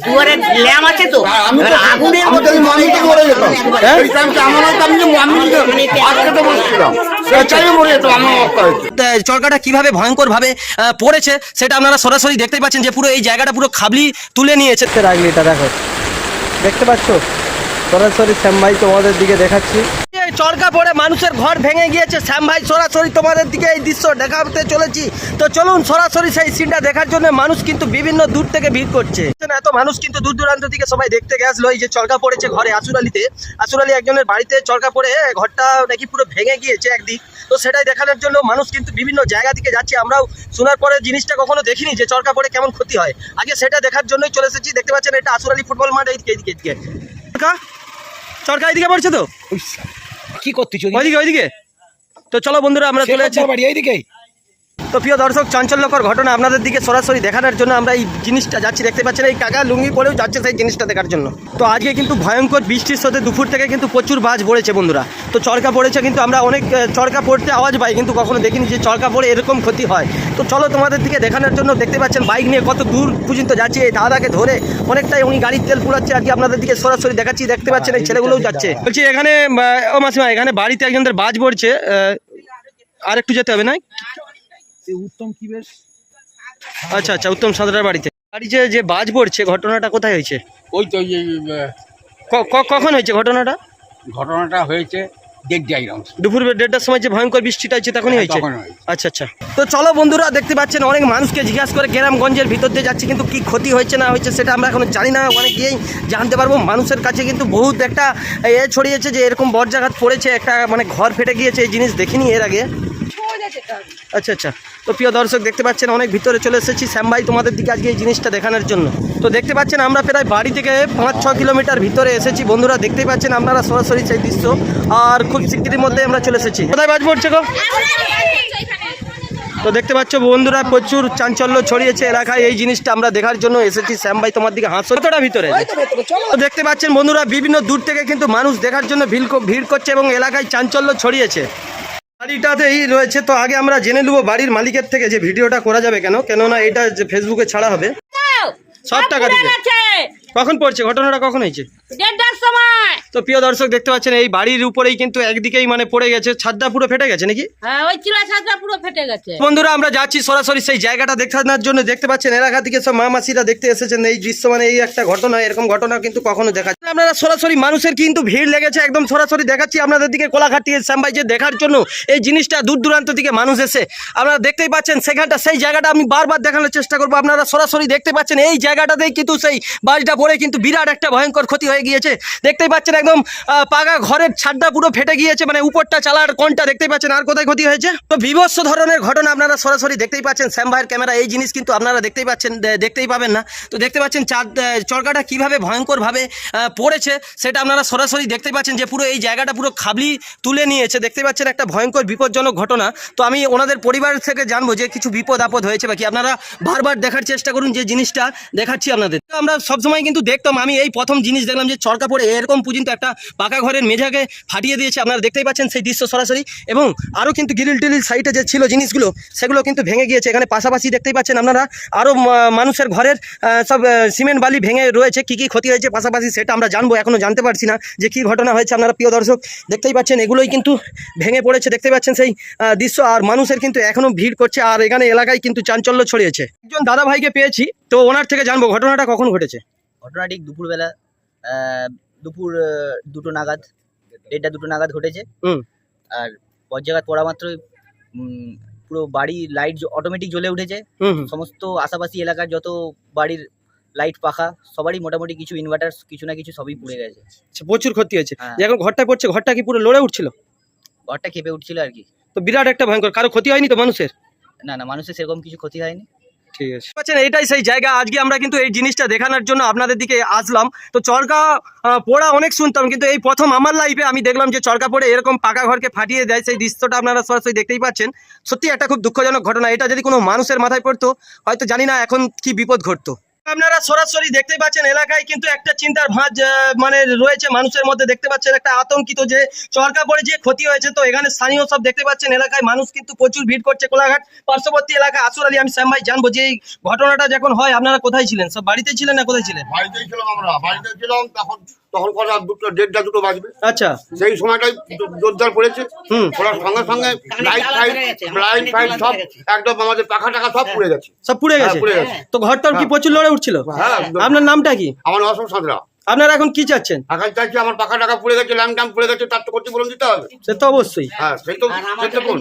দুয়ারে ল্যাম আছে তো আমি তো আগুনের আমি তো মামিতে মরে যেতাম এই টাইমটা আমার আমি যে মামিকে আটকাতে বসছিলাম সেটাই মরে যেত আমার অবস্থা হয়েছে। চরকাটা কিভাবে ভয়ঙ্কর ভাবে পড়েছে সেটা আপনারা সরাসরি দেখতেই পাচ্ছেন যে পুরো এই জায়গাটা পুরো খাবলি তুলে নিয়েছে। রাখলি এটা দেখো, দেখতে পাচ্ছ সরাসরি শ্যাম ভাই তোমাদের দিকে দেখাচ্ছি। এই চরকা পড়ে মানুষের ঘর ভেঙে গিয়েছে। শ্যাম ভাই সরাসরি তোমাদের দিকে এই দৃশ্য দেখাতে চলেছি। তো চলুন সরাসরি সেই সিনটা দেখার জন্য মানুষ কিন্তু বিভিন্ন দূর থেকে ভিড় করছে। এত মানুষ কিন্তু দূর দূরান্ত থেকে সবাই দেখতে গেছিল এই যে চরকা পড়েছে ঘরে আসুরালিতে। আসুরালি একজনের বাড়িতে চরকা পড়ে ঘরটা নাকি পুরো ভেঙে গিয়েছে একদিক। তো সেটাই দেখানোর জন্য মানুষ কিন্তু বিভিন্ন জায়গা থেকে যাচ্ছে। আমরাও শোনার পরে জিনিসটা কখনো দেখিনি যে চরকা পড়ে কেমন ক্ষতি হয়। আগে সেটা দেখার জন্যই চলে এসেছি। দেখতে পাচ্ছেন এটা আসুরালি ফুটবল মাঠ। এইদিকে চরকা এইদিকে পড়ছে তো কি করতেছ ওইদিকে। তো চলো বন্ধুরা আমরা চলে যাচ্ছি বাড়ি এইদিকে। তো প্রিয় দর্শক, চাঞ্চল্যকর ঘটনা আপনাদের দিকে সরাসরি দেখানোর জন্য আমরা এই জিনিসটা যাচ্ছি। দেখতে পাচ্ছেন এই কাকা লুঙ্গি পরেও যাচ্ছে সেই জিনিসটা দেখার জন্য। তো আজকে কিন্তু ভয়ঙ্কর বৃষ্টির সাথে দুপুর থেকে কিন্তু প্রচুর বাজ পড়েছে বন্ধুরা। তো চরকা পড়েছে, কিন্তু আমরা অনেক চরকা পড়তে আওয়াজ পাই কিন্তু কখনো দেখিনি যে চরকা পড়ে এরকম ক্ষতি হয়। তো চলো তোমাদের দিকে দেখানোর জন্য দেখতে পাচ্ছেন বাইক নিয়ে কত দূর পর্যন্ত যাচ্ছে এই দাদাকে ধরে। অনেকটাই উনি গাড়ির তেল পুরাচ্ছে আর কি আপনাদের দিকে সরাসরি দেখাচ্ছি। দেখতে পাচ্ছেন এই ছেলেগুলোও যাচ্ছে। বলছি এখানে ও মাসিমা এখানে বাড়িতে একজনদের বাজ পড়ছে, আর একটু যেতে হবে না? উত্তম কি বেশ। আচ্ছা উত্তম সাঁতরার বাড়িতে যে বাজ পড়ছে ঘটনাটা কোথায় হয়েছে? ওই তো এই কখন হয়েছে ঘটনাটা? ঘটনাটা হয়েছে দুপুর 1:30টার সময় যে ভয়ঙ্কর বৃষ্টিটা হয়েছে তখনই হয়েছে। তখন হয়েছে। আচ্ছা। তো চলো বন্ধুরা, দেখতে পাচ্ছেন অনেক মানুষকে জিজ্ঞাসা করে গ্রামগঞ্জের ভিতর দিয়ে যাচ্ছে, কিন্তু কি ক্ষতি হয়েছে না হয়েছে সেটা আমরা এখন জানি না। অনেক গিয়েই জানতে পারবো। মানুষের কাছে কিন্তু বহুত একটা ছড়িয়েছে যে এরকম বজ্রাঘাত পড়েছে, একটা মানে ঘর ফেটে গিয়েছে। এই জিনিস দেখিনি এর আগে। আচ্ছা। তো প্রিয় দর্শক দেখতে পাচ্ছেন অনেক ভিতরে চলে এসেছি শ্যাম ভাই তোমাদের দিকে আজকে এই জিনিসটা দেখানোর জন্য। তো দেখতে পাচ্ছেন আমরা প্রায় বাড়ি থেকে 5-6 কিলোমিটার ভিতরে এসেছি বন্ধুরা। দেখতেই পাচ্ছেন আপনারা সরাসরি সেই দৃশ্য। আর খুব শিগগিরের মধ্যে আমরা চলে এসেছি। কোথায় বাজ পড়ছে গো? তো দেখতে পাচ্ছ বন্ধুরা প্রচুর চাঞ্চল্য ছড়িয়েছে এলাকায়। এই জিনিসটা আমরা দেখার জন্য এসেছি। শ্যাম ভাই তোমার দিকে হাসো কতটা ভিতরে। তো দেখতে পাচ্ছেন বন্ধুরা বিভিন্ন দূর থেকে কিন্তু মানুষ দেখার জন্য ভিড় করছে এবং এলাকায় চাঞ্চল্য ছড়িয়েছে। বাড়িটাতেই রয়েছে। তো আগে আমরা জেনে নেবো বাড়ির মালিকের থেকে যে ভিডিওটা করা যাবে কেননা এটা যে ফেসবুকে ছাড়া হবে সব টাকা দিয়ে। কখন পড়ছে ঘটনাটা, কখন হয়েছে? 1:30 সময়। তো প্রিয় দর্শক দেখতে পাচ্ছেন এই বাড়ির উপরেই কিন্তু একদিকেই মানে পড়ে গেছে, ছাদটা পুরো ফেটে গেছে নাকি? হ্যাঁ, ওই চিলা ছাদটা পুরো ফেটে গেছে। বন্ধুরা আমরা যাচ্ছি সরাসরি সেই জায়গাটা দেখানোর জন্য। দেখতে পাচ্ছেন এলাকা থেকে সব মা মাসিরা দেখতে এসেছেন এই দৃশ্য। মানে এই একটা ঘটনা, এরকম ঘটনা কিন্তু কখনো দেখা যায় না। আপনারা সরাসরি মানুষের কিন্তু ভিড় লেগেছে, একদম সরাসরি দেখাচ্ছি আপনাদের দিকে কোলাঘাট থেকে শ্যাম ভাই যে দেখার জন্য এই জিনিসটা দূর দূরান্ত থেকে মানুষ এসে আপনারা দেখতেই পাচ্ছেন সেখানটা। সেই জায়গাটা আমি বারবার দেখানোর চেষ্টা করবো। আপনারা সরাসরি দেখতে পাচ্ছেন এই জায়গাটাতেই কিন্তু সেই বাজটা পড়ে কিন্তু বিরাট একটা ভয়ঙ্কর ক্ষতি হয়ে গিয়েছে। দেখতেই পাচ্ছেন একদম পাকা ঘরের ছাদটা পুরো ফেটে গিয়েছে, মানে উপরটা চালার কোনটা দেখতেই পাচ্ছেন। আর কোথায় ক্ষতি হয়েছে? তো বিভৎস ধরনের ঘটনা আপনারা সরাসরি দেখতেই পাচ্ছেন শ্যাম ভাইয়ের ক্যামেরা। এই জিনিস কিন্তু আপনারা দেখতেই পাচ্ছেন, দেখতেই পাবেন না। তো দেখতে পাচ্ছেন চরকাটা কিভাবে ভয়ঙ্কর ভাবে পড়েছে সেটা আপনারা সরাসরি দেখতেই পাচ্ছেন যে পুরো এই জায়গাটা পুরো খাবলি তুলে নিয়েছে। দেখতে পাচ্ছেন একটা ভয়ঙ্কর বিপজ্জনক ঘটনা। তো আমি ওনাদের পরিবার থেকে জানবো যে কিছু বিপদ আপদ হয়েছে বাকি। আপনারা বারবার দেখার চেষ্টা করুন যে জিনিসটা দেখাচ্ছি আপনাদের। আমরা সবসময় কিন্তু দেখতাম, আমি এই প্রথম জিনিস দেখলাম যে চরকা পড়ে এরকম পর্যন্ত একটা পাকা ঘরের মেঝাকে ফাটিয়ে দিয়েছে। আপনারা দেখতেই পাচ্ছেন সেই দৃশ্য সরাসরি। এবং আরও কিন্তু গ্রিল টিলির সাইডে যে ছিল জিনিসগুলো সেগুলো কিন্তু ভেঙে গিয়েছে। এখানে পাশাপাশি দেখতেই পাচ্ছেন আপনারা আরও মানুষের ঘরের সব সিমেন্ট বালি ভেঙে রয়েছে। কী ক্ষতি হয়েছে পাশাপাশি সেটা আমরা জানবো, এখনও জানতে পারছি না যে কী ঘটনা হয়েছে। আপনারা প্রিয় দর্শক দেখতেই পাচ্ছেন এগুলোই কিন্তু ভেঙে পড়েছে। দেখতে পাচ্ছেন সেই দৃশ্য। আর মানুষের কিন্তু এখনও ভিড় করছে আর এখানে এলাকায় কিন্তু চাঞ্চল্য ছড়িয়েছে। একজন দাদা ভাইকে পেয়েছি, তো ওনার থেকে জানবো ঘটনাটা কখন ঘটেছে। ঘটনা ঠিক দুপুরবেলা, দুপুর 2টো নাগাদ, 1:30-2টো নাগাদ ঘটেছে। আর বজ্রাঘাত পড়া মাত্রই পুরো বাড়ি লাইট অটোমেটিক জ্বলে উঠেছে। সমস্ত আশাপাশি এলাকার যত বাড়ির লাইট পাখা সবারই মোটামুটি কিছু ইনভার্টার কিছু না কিছু সবই পুড়ে গেছে। প্রচুর ক্ষতি হয়েছে। হ্যাঁ। এখন ঘরটা পড়ছে, ঘরটা কি পুরো লড়ে উঠছিল? ঘরটা কেঁপে উঠছিল আর কি। তো বিরাট একটা ভয়ঙ্কর। কারো ক্ষতি হয়নি তো মানুষের? না, মানুষের সেরকম কিছু ক্ষতি হয়নি। ঠিক আছে, পাচ্ছেন এটাই সেই জায়গা। আজকে আমরা কিন্তু এই জিনিসটা দেখানোর জন্য আপনাদের দিকে আসলাম। তো চরকা পোড়া অনেক শুনতাম, কিন্তু এই প্রথম আমার লাইফে আমি দেখলাম যে চরকা পড়ে এরকম পাকা ঘরকে ফাটিয়ে দেয়। সেই দৃশ্যটা আপনারা সরাসরি দেখতেই পাচ্ছেন। সত্যি একটা খুব দুঃখজনক ঘটনা। এটা যদি কোনো মানুষের মাথায় পড়তো হয়তো জানি না এখন কি বিপদ ঘটতো। আপনারা সরাসরি দেখতে পাচ্ছেন এলাকায় কিন্তু একটা চিন্তার ভাঁজ মানে রয়েছে মানুষের মধ্যে। দেখতে পাচ্ছেন একটা আতঙ্কিত যে চরকা পড়ে যে ক্ষতি হয়েছে। তো এখানে স্থানীয় সব দেখতে পাচ্ছেন এলাকায় মানুষ কিন্তু প্রচুর ভিড় করছে। কোলাঘাট পার্শ্ববর্তী এলাকা আসুর আলী। আমি শ্যাম ভাই জানবো যে এই ঘটনাটা যখন হয় আপনারা কোথায় ছিলেন? সব বাড়িতে ছিলেন না কোথায় ছিলেন? বাড়িতেই ছিলাম আমরা, বাড়িতে ছিলাম। তখন কটা দুটো 1:30-2 বাজবে। আচ্ছা, সেই সময়টাই জোরদার পড়েছে। পড়ার সঙ্গে সঙ্গে লাইট ফাইট সব একদম আমাদের পাখা টাকা সব পুড়ে গেছে। সব পুড়ে গেছে। পুড়ে গেছে। তো ঘরটার কি প্রচুর লড়ে উঠছিল? হ্যাঁ। আপনার নামটা কি? আমার অসম সাঁতরা। আপনারা এখন কি চাচ্ছেন? এখন চাইছি আমার পাখা টাকা পুড়ে গেছে, ল্যাম্প ট্যাম্প পুড়ে গেছে, তার তো ক্ষতিপূরণ দিতে হবে। সে তো অবশ্যই। হ্যাঁ, সেই তো কোন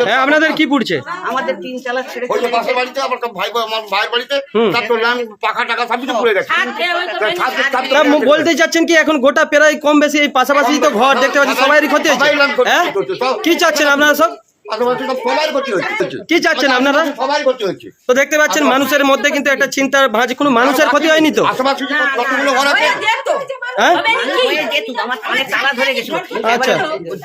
হ্যাঁ, আপনাদের কি পুড়ছে? আমাদের 3 চালা ছেড়ে ওই যে পাশের বাড়িতে আবার তো আমার ভাইয়ের বাড়িতে তার তো ল্যাম্প পাখা টাকা সব কিছু পুড়ে গেছে। তা বলতে চাচ্ছেন কি এখন গোটা প্রায় কম বেশি এই পাশাপাশি তো ঘর দেখতে পাচ্ছি সবারই ক্ষতি হয়েছে। সবাই ল্যাম্প হ্যাঁ, করছে, সব। কি চাচ্ছেন আপনারা সব? পাশাপাশি সব সবাই ক্ষতি হয়েছে। কি চাচ্ছেন আপনারা? সবাই ক্ষতি হয়েছে। তো দেখতে পাচ্ছেন মানুষের মধ্যে কিন্তু একটা চিন্তার ভাঁজ। কোনো মানুষের ক্ষতি হয়নি তো? আশেপাশে যে কতগুলো ঘর আছে হ্যাঁ, আমার তালা ধরে গেছিল। আচ্ছা।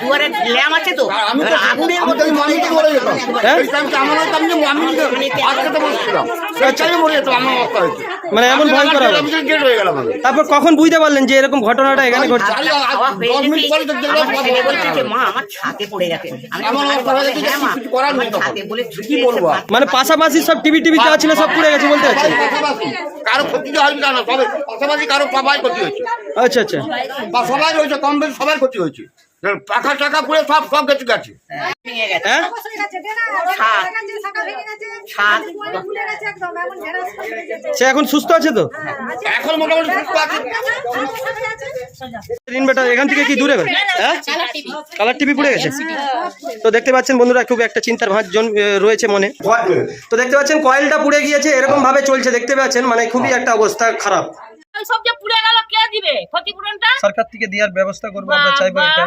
দুয়ারে ল্যাম্প আছে তো, আমি তো আগুনের আমি তো মরে যেতাম। হ্যাঁ? এই টাইমটা আমার হতো, আমি আটকাতে বসছিলাম। সেই টাইমে মরে যেত আমার অবস্থা হয়েছে। মানে এমন ভয়ঙ্কর হবে। আমি গেট হয়ে গেলাম আমি। তারপর কখন বুঝতে পারলেন যে এরকম ঘটনাটা এখানে ঘটছে? 10 মিনিট পরে তো দেখলাম আমার ছেলে বলছে যে মা আমার ছাদে পড়ে গেছে। আমি আমার অবস্থা হয়ে গেছে যে হ্যাঁ মা, কিছু করার নেই তখন। ছাদে বলে কি বলবো আর? মানে পাশাপাশি সব টিভি যা ছিল সব পুড়ে গেছে বলতে চাচ্ছেন? পাশাপাশি কারো ক্ষতি হয়নি জানো, সবাই পাশাপাশি কারো সবাই ক্ষতি হয়েছে। আচ্ছা আচ্ছা। বা সবাই হয়েছে, কম বেশি সবার ক্ষতি হয়েছে। পাখা টাকা পুড়ে সব সব গেছে গেছে। ভেঙে গেছে। হ্যাঁ, সে এখন সুস্থ আছে তো? এখন মোটামুটি সুস্থ আছে। ইনভার্টার এখান থেকে কি দূরে? হ্যাঁ, কালার টিভি পুড়ে গেছে। তো দেখতে পাচ্ছেন বন্ধুরা খুব একটা চিন্তার ভাঁজ রয়েছে মনে। তো দেখতে পাচ্ছেন কয়েলটা পুড়ে গিয়েছে, এরকম ভাবে চলছে। দেখতে পাচ্ছেন মানে খুবই একটা অবস্থা খারাপ। ওই সব যে পুড়ে গেল কে দিবে ক্ষতিপূরণটা? সরকার থেকে দেওয়ার ব্যবস্থা করবো আমরা চাইবো এটা।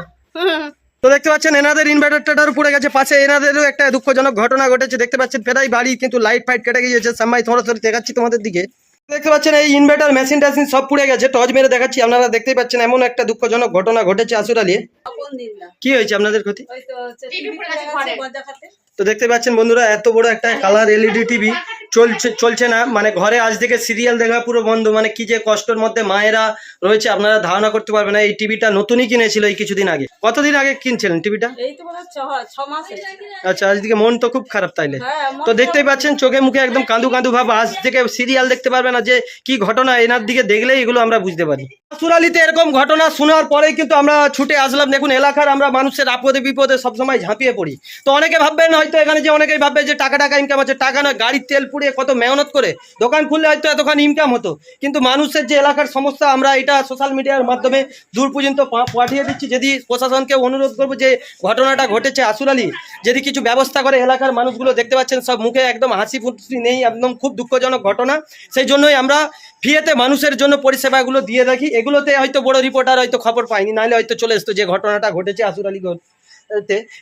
তো দেখতে পাচ্ছেন এনাদের ইনভার্টারটার পুড়ে গেছে। পাশে এনাদেরও একটা দুঃখজনক ঘটনা ঘটেছে। দেখতে পাচ্ছেন প্রায় বাড়ি কিন্তু লাইট ফাইট কেটে গিয়েছে। সামনে সরাসরি দেখাচ্ছি তোমাদের দিকে। দেখতে পাচ্ছেন এই ইনভার্টার মেশিন টাশিন সব পুড়ে গেছে। টর্চ মেরে দেখাচ্ছি, আপনারা দেখতেই পাচ্ছেন এমন একটা দুঃখজনক ঘটনা ঘটেছে আসুর আলী। কি হয়েছে আপনাদের ক্ষতি? তো দেখতে পাচ্ছেন বন্ধুরা এত বড় একটা কালার এলইডি টিভি চলছে না, মানে ঘরে আজ থেকে সিরিয়াল দেখা পুরো বন্ধ। মানে কি যে কষ্টের মধ্যে মায়েরা রয়েছে আপনারা ধারণা করতে পারবেন না। এই টিভিটা নতুনই কিনেছিল এই কিছুদিন আগে। কতদিন আগে কিনছিলেন টিভিটা? এই তো বলে 6 মাস। আচ্ছা, আজকে মন তো খুব খারাপ তাইলে। তো দেখতেই পাচ্ছেন চোখে মুখে একদম কাঁদু কাঁদু ভাব। আজ থেকে সিরিয়াল দেখতে পারবে না যে কি ঘটনা, এনার দিকে দেখলেই এগুলো আমরা বুঝতে পারি। আসুর আলীতে এরকম ঘটনা শোনার পরেই কিন্তু আমরা ছুটে আসলাম। দেখুন এলাকার আমরা মানুষের আপদে বিপদে সবসময় ঝাঁপিয়ে পড়ি। তো অনেকে ভাববেন হয়তো এখানে যে অনেকেই ভাববে যে টাকা ইনকাম আছে। টাকা নয়, গাড়ির তেল পুড়িয়ে কত মেহনত করে দোকান খুললে হয়তো এতক্ষণ ইনকাম হতো। কিন্তু মানুষের যে এলাকার সমস্যা আমরা এটা সোশ্যাল মিডিয়ার মাধ্যমে দূর পর্যন্ত পাঠিয়ে দিচ্ছি। যদি প্রশাসনকে অনুরোধ করবো যে ঘটনাটা ঘটেছে আসুর আলী যদি কিছু ব্যবস্থা করে। এলাকার মানুষগুলো দেখতে পাচ্ছেন সব মুখে একদম হাসি ফুসি নেই, একদম খুব দুঃখজনক ঘটনা। সেই জন্যই আমরা ফ্রিতে মানুষের জন্য পরিষেবাগুলো দিয়ে রাখি। এগুলোতে হয়তো বড় রিপোর্টার হয়তো খবর পায়নি, নাহলে হয়তো চলে আসতো যে ঘটনাটা ঘটেছে আসুর আলী।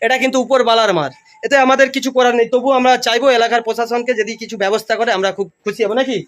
এটা কিন্তু উপরবালার মার, এতে আমাদের কিছু করার নেই। তবু আমরা চাইবো এলাকার প্রশাসনকে যদি কিছু ব্যবস্থা করে আমরা খুব খুশি হব নাকি।